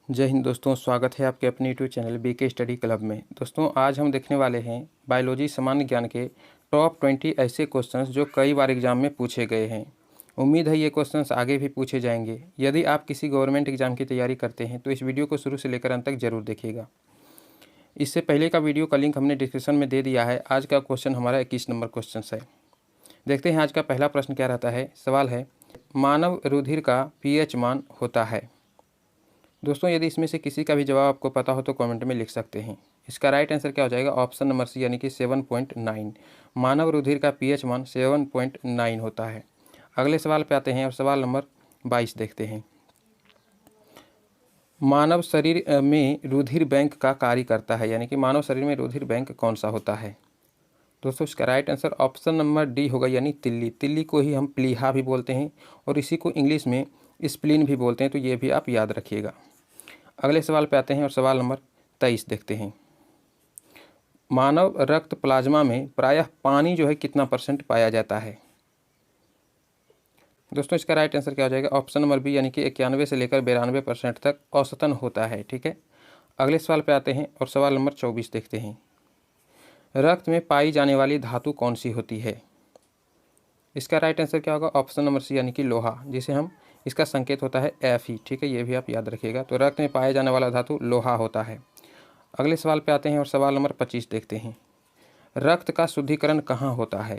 जय हिंद दोस्तों, स्वागत है आपके अपने YouTube channel BK study club में। दोस्तों आज हम देखने वाले हैं बायोलॉजी सामान्य ज्ञान के टॉप 20 ऐसे क्वेश्चंस जो कई बार एग्जाम में पूछे गए हैं। उम्मीद है ये क्वेश्चंस आगे भी पूछे जाएंगे। यदि आप किसी गवर्नमेंट एग्जाम की तैयारी करते हैं तो इस वीडियो को शुरू से लेकर अंत तक जरूर देखिएगा। इससे पहले का वीडियो का लिंक हमने डिस्क्रिप्शन में दे दिया है। आज का क्वेश्चन हमारा 21 नंबर क्वेश्चन है। देखते हैं आज का पहला प्रश्न क्या रहता है। सवाल है, मानव रुधिर का pH मान होता है। दोस्तों यदि इसमें से किसी का भी जवाब आपको पता हो तो कमेंट में लिख सकते हैं। इसका राइट आंसर क्या हो जाएगा? ऑप्शन नंबर सी यानी कि 7.9। मानव रुधिर का pH मान 7.9 होता है। अगले सवाल पे आते हैं और सवाल नंबर 22 देखते हैं। मानव शरीर में रुधिर बैंक का कार्य करता है, यानी कि मानव शरीर में रुधिर बैंक कौन सा होता है? दोस्तों इसका right answer option number D होगा, यानी तिल्ली। तिल्ली को ही हम प्लीहा भी बोलते हैं और इसी को इंग्लिश में स्प्लीन भी बोलते हैं, तो ये भी आप याद रखिएगा। अगले सवाल पे आते हैं और सवाल नंबर 23 देखते हैं। मानव रक्त प्लाज्मा में प्रायः पानी जो है कितना % पाया जाता है? दोस्तों इसका राइट आंसर क्या हो जाएगा? ऑप्शन नंबर बी यानी कि 91 से लेकर 92% तक औसतन होता है। ठीक है, अगले सवाल पे आते हैं और सवाल नंबर 24 देखते हैं। रक्त में पाई जाने वाली धातु कौन सी होती है? इसका राइट आंसर क्या होगा? ऑप्शन नंबर सी यानी कि लोहा, जिसे हम इसका संकेत होता है Fe। ठीक है, ये भी आप याद रखिएगा। तो रक्त में पाया जाने वाला धातु लोहा होता है। अगले सवाल पे आते हैं और सवाल नंबर 25 देखते हैं। रक्त का शुद्धिकरण कहाँ होता है?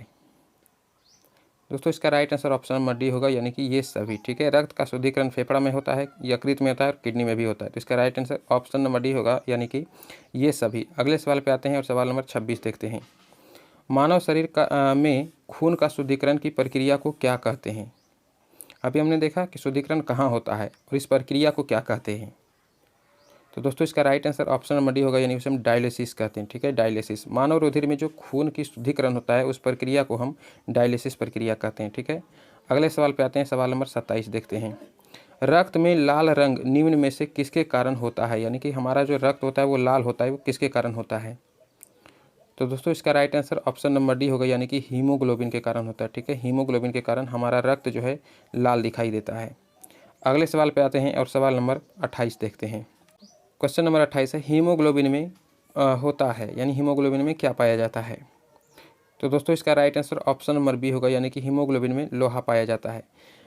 दोस्तों इसका right answer option number D होगा, यानी कि ये सभी। ठीक है, रक्त का शुद्धिकरण फेफड़ा में होता है, यकृत में होता है और किडनी में भी होता है। तो इसका right answer option number D होगा, यानी कि ये सभी। अगले सवाल पे आते हैं और सवाल नंबर 26 देखते हैं। मानव शरीर का में खून का शुद्धिकरण की प्रक्रिया को क्या कहते हैं? अभी हमने देखा कि शुद्धिकरण कहाँ होता है और इस प्रक्रिया को क्या कहते हैं। तो दोस्तों इसका right answer option number D होगा, यानी उसे हम डायलिसिस कहते हैं। ठीक है, डायलिसिस। मानव रुधिर में जो खून की शुद्धिकरण होता है उस प्रक्रिया को हम डायलिसिस प्रक्रिया कहते हैं। ठीक है, अगले सवाल पे आते हैं। सवाल नंबर 27 देखते हैं। रक्त में लाल रंग निम्न में से किसके कारण होता है? यानी कि हमारा जो रक्त होता है वो लाल होता है, वो किसके कारण होता है? तो दोस्तों इसका right answer option number D होगा, यानी कि हीमोग्लोबिन के कारण होता है। ठीक है, हीमोग्लोबिन के कारण हमारा रक्त जो है लाल दिखाई देता है। अगले सवाल पे आते हैं और सवाल नंबर 28 देखते हैं। क्वेश्चन नंबर 28 है, हीमोग्लोबिन में होता है, यानी हीमोग्लोबिन में क्या पाया जाता है? तो दोस्तों इसका right answer option number B होगा, यानी कि हीमोग्लोबिन में लोहा पाया जाता है।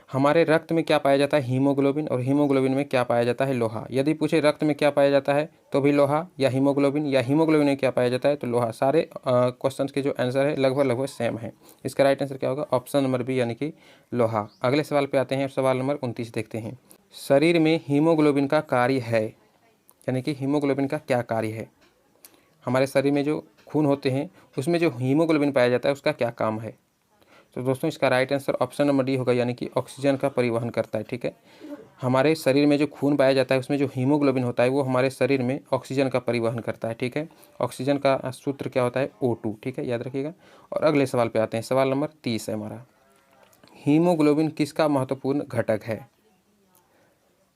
हमारे रक्त में क्या पाया जाता है? हीमोग्लोबिन। और हीमोग्लोबिन में क्या पाया जाता है? लोहा। यदि पूछे रक्त में क्या पाया जाता है तो भी लोहा, या हीमोग्लोबिन में क्या पाया जाता है तो लोहा। सारे क्वेश्चंस के जो आंसर है लगभग सेम है। इसका राइट आंसर क्या होगा? ऑप्शन नंबर बी यानी कि लोहा। अगले सवाल पे आते हैं और सवाल नंबर 29 देखते हैं। शरीर में हीमोग्लोबिन का कार्य है, यानी कि हीमोग्लोबिन का क्या कार्य है? हमारे शरीर में जो खून होते हैं उसमें जो हीमोग्लोबिन पाया जाता है उसका क्या काम है? तो दोस्तों इसका right answer option number D होगा, यानी कि ऑक्सीजन का परिवहन करता है। ठीक है, हमारे शरीर में जो खून पाया जाता है उसमें जो हीमोग्लोबिन होता है वो हमारे शरीर में ऑक्सीजन का परिवहन करता है। ठीक है, ऑक्सीजन का सूत्र क्या होता है? O2। ठीक है, याद रखिएगा। और अगले सवाल पे आते हैं। सवाल नंबर 30 है हमारा, हीमोग्लोबिन किसका महत्वपूर्ण घटक है?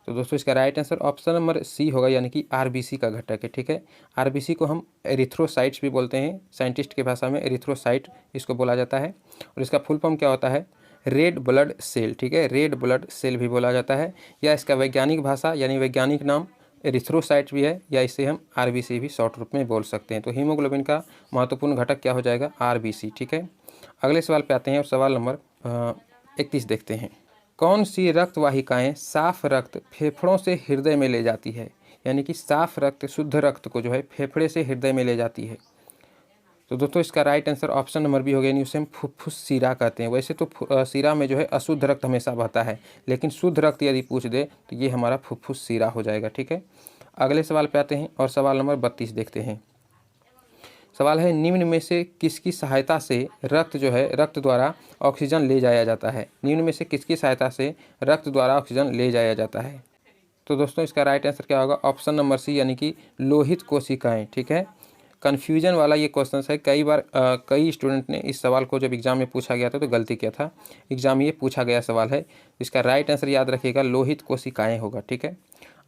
तो दोस्तों इसका right answer option number C होगा, यानी कि आरबीसी का घटक है। ठीक है, आरबीसी को हम एरिथ्रोसाइट्स भी बोलते हैं, साइंटिस्ट की भाषा में एरिथ्रोसाइट इसको बोला जाता है। और इसका फुल फॉर्म क्या होता है? Red blood cell. ठीक है, रेड ब्लड सेल भी बोला जाता है, या इसका वैज्ञानिक भाषा यानी वैज्ञानिक नाम एरिथ्रोसाइट भी है, या इसे हम आरबीसी भी शॉर्ट रूप में बोल सकते हैं। तो हीमोग्लोबिन का महत्वपूर्ण घटक क्या हो जाएगा? आरबीसी। ठीक है, अगले सवाल पे आते हैं और सवाल नंबर 31 देखते हैं। कौन सी रक्त वाहिकाएँ साफ रक्त फेफड़ों से हृदय में ले जाती है? यानी कि साफ रक्त, शुद्ध रक्त को जो है फेफड़े से हृदय में ले जाती है। तो दोस्तों इसका right answer option number B हो गया, यानी उसे हम फुफ्फुस शिरा कहते हैं। वैसे तो शिरा में जो है अशुद्ध रक्त हमेशा बहता है, लेकिन शुद्ध रक्त यदि पूछ दे तो ये हमारा फुफ्फुस शिरा हो जाएगा। ठीक है, अगले सवाल पे आते हैं और सवाल नंबर 32 देखते हैं। सवाल है, निम्न में से किसकी सहायता से रक्त जो है रक्त द्वारा ऑक्सीजन ले जाया जाता है? निम्न में से किसकी सहायता से रक्त द्वारा ऑक्सीजन ले जाया जाता है? तो दोस्तों इसका राइट आंसर क्या होगा? ऑप्शन नंबर सी यानी कि लोहित कोशिकाएं। ठीक है, कन्फ्यूजन वाला ये क्वेश्चन है। कई बार कई स्टूडेंट ने इस सवाल को जब एग्जाम में पूछा गया था तो गलती किया था। एग्जाम में ये पूछा गया सवाल है, इसका राइट आंसर याद रखिएगा लोहित कोशिकाएं होगा। ठीक है,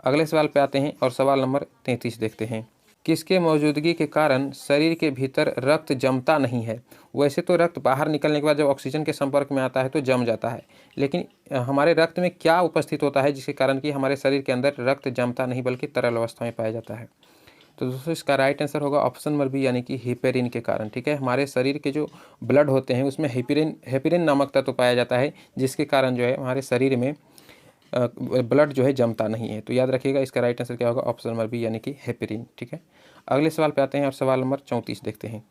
अगले सवाल पे आते हैं और सवाल नंबर 33 देखते हैं। किसके मौजूदगी के कारण शरीर के भीतर रक्त जमता नहीं है। वैसे तो रक्त बाहर निकलने के बाद जब ऑक्सीजन के संपर्क में आता है तो जम जाता है, लेकिन हमारे रक्त में क्या उपस्थित होता है जिसके कारण कि हमारे शरीर के अंदर रक्त जमता नहीं बल्कि तरल अवस्था में पाया जाता है। तो दोस्तों इसका राइट आंसर होगा ऑप्शन नंबर बी यानी कि हेपेरिन के कारण। ठीक है, हमारे शरीर के जो ब्लड होते हैं उसमें हेपेरिन नामक तत्व पाया जाता है जिसके कारण जो है हमारे शरीर में ब्लड जो है जमता नहीं है। तो याद रखिएगा इसका राइट आंसर क्या होगा, ऑप्शन नंबर बी यानी कि हेपेरिन। ठीक है, अगले सवाल पे आते हैं और सवाल नंबर 34 देखते हैं।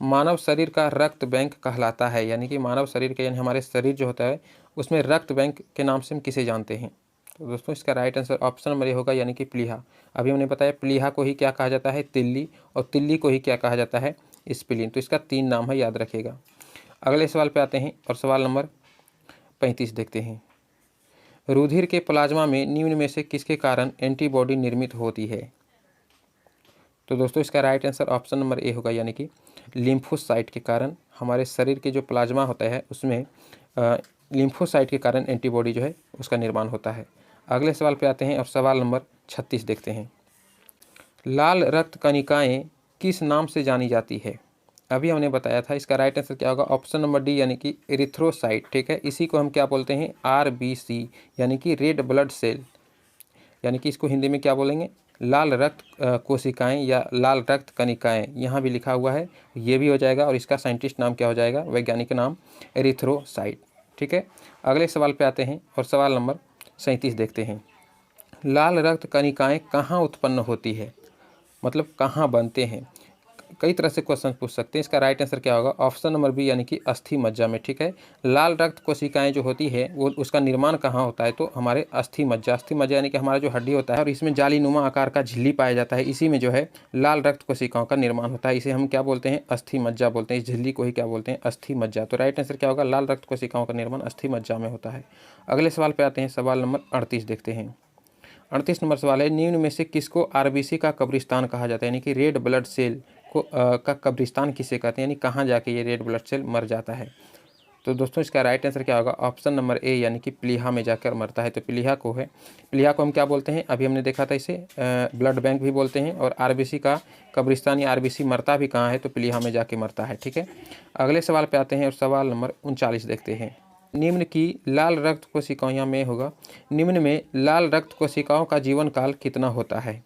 मानव शरीर का रक्त बैंक कहलाता है, यानी कि मानव शरीर के यानी हमारे शरीर जो होता है उसमें रक्त बैंक के नाम से हम किसे जानते हैं। तो दोस्तों इसका right answer option number A होगा यानी कि प्लीहा। अभी हमने बताया प्लीहा को ही क्या कहा जाता है, तिल्ली, और तिल्ली को ही क्या कहा जाता है, स्प्लीन। तो इसका 3 नाम है, याद रखिएगा। अगले सवाल पे आते हैं और सवाल नंबर 35 देखते हैं। रुधिर के प्लाज्मा में निम्न में से किसके कारण एंटीबॉडी निर्मित होती है। तो दोस्तों इसका right answer option number A होगा यानी कि लिम्फोसाइट के कारण। हमारे शरीर के जो प्लाज्मा होता है उसमें लिम्फोसाइट के कारण एंटीबॉडी जो है उसका निर्माण होता है। अगले सवाल पे आते हैं और सवाल नंबर 36 देखते हैं। लाल रक्त कणिकाएँ किस नाम से जानी जाती है। अभी हमने बताया था, इसका राइट आंसर क्या होगा, ऑप्शन नंबर डी यानी कि एरिथ्रोसाइट। ठीक है, इसी को हम क्या बोलते हैं, RBC यानी कि रेड ब्लड सेल, यानी कि इसको हिंदी में क्या बोलेंगे, लाल रक्त कोशिकाएं या लाल रक्त कणिकाएं। यहाँ भी लिखा हुआ है, ये भी हो जाएगा, और इसका साइंटिस्ट नाम क्या हो जाएगा, वैज्ञानिक नाम एरिथ्रोसाइट। ठीक है, अगले सवाल पे आते हैं और सवाल नंबर 37 देखते हैं। लाल रक्त कणिकाएं कहाँ उत्पन्न होती है, मतलब कहाँ बनते हैं। कई तरह से क्वेश्चन पूछ सकते हैं। इसका राइट आंसर क्या होगा, ऑप्शन नंबर बी यानी कि अस्थि मज्जा में। ठीक है, लाल रक्त कोशिकाएं जो होती है वो उसका निर्माण कहाँ होता है, तो हमारे अस्थि मज्जा। अस्थि मज्जा यानी कि हमारा जो हड्डी होता है और इसमें जालीनुमा आकार का झिल्ली पाया जाता है, इसी में जो है लाल रक्त कोशिकाओं का निर्माण होता है। इसे हम क्या बोलते हैं, अस्थि मज्जा बोलते हैं। इस झिल्ली को ही क्या बोलते हैं, अस्थि मज्जा। तो राइट आंसर क्या होगा, लाल रक्त कोशिकाओं का निर्माण अस्थि मज्जा में होता है। अगले सवाल पर आते हैं, सवाल नंबर 38 देखते हैं। 38 नंबर सवाल है, निम्न में से किसको RBC का कब्रिस्तान कहा जाता है, यानी कि रेड ब्लड सेल को का कब्रिस्तान किसे कहते हैं, यानी कहाँ जाके ये रेड ब्लड सेल मर जाता है। तो दोस्तों इसका राइट आंसर क्या होगा, ऑप्शन नंबर ए यानी कि प्लीहा में जाकर मरता है। तो प्लीहा को हम क्या बोलते हैं, अभी हमने देखा था, इसे ब्लड बैंक भी बोलते हैं। और RBC का कब्रिस्तान या RBC मरता भी कहाँ है, तो प्लीहा में जाके मरता है। ठीक है, अगले सवाल पे आते हैं और सवाल नंबर 39 देखते हैं। निम्न की लाल रक्त कोशिकाओं में होगा, निम्न में लाल रक्त कोशिकाओं का जीवन काल कितना होता है।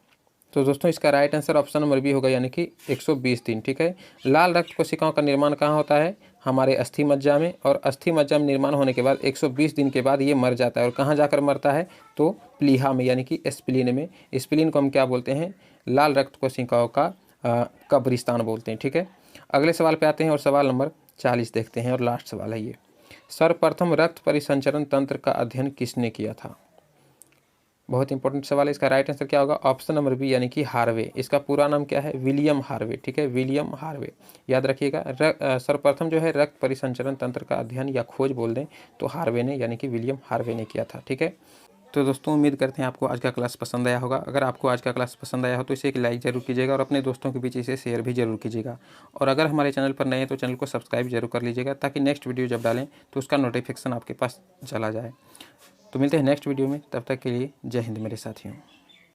तो दोस्तों इसका right answer option number B होगा यानी कि 120 दिन। ठीक है, लाल रक्त कोशिकाओं का निर्माण कहाँ होता है, हमारे अस्थि मज्जा में, और अस्थि मज्जा में निर्माण होने के बाद 120 दिन के बाद ये मर जाता है। और कहाँ जाकर मरता है, तो प्लीहा में यानी कि स्प्लीन में। स्प्लीन को हम क्या बोलते हैं, लाल रक्त कोशिकाओं का कब्रिस्तान बोलते हैं। ठीक है, अगले सवाल पे आते हैं और सवाल नंबर 40 देखते हैं और लास्ट सवाल है ये। सर्वप्रथम रक्त परिसंचरण तंत्र का अध्ययन किसने किया था। बहुत इंपॉर्टेंट सवाल है। इसका राइट आंसर क्या होगा, ऑप्शन नंबर बी यानी कि हार्वे। इसका पूरा नाम क्या है, विलियम हार्वे। ठीक है, विलियम हार्वे, याद रखिएगा। सर्वप्रथम जो है रक्त परिसंचरण तंत्र का अध्ययन या खोज बोल दें तो हार्वे ने यानी कि विलियम हार्वे ने किया था। ठीक है, तो दोस्तों उम्मीद करते हैं आपको आज का क्लास पसंद आया होगा। अगर आपको आज का क्लास पसंद आया हो तो इसे एक लाइक जरूर कीजिएगा और अपने दोस्तों के बीच इसे शेयर भी जरूर कीजिएगा। और अगर हमारे चैनल पर नए हैं तो चैनल को सब्सक्राइब जरूर कर लीजिएगा, ताकि नेक्स्ट वीडियो जब डालें तो उसका नोटिफिकेशन आपके पास चला जाए। तो मिलते हैं नेक्स्ट वीडियो में, तब तक के लिए जय हिंद मेरे साथियों।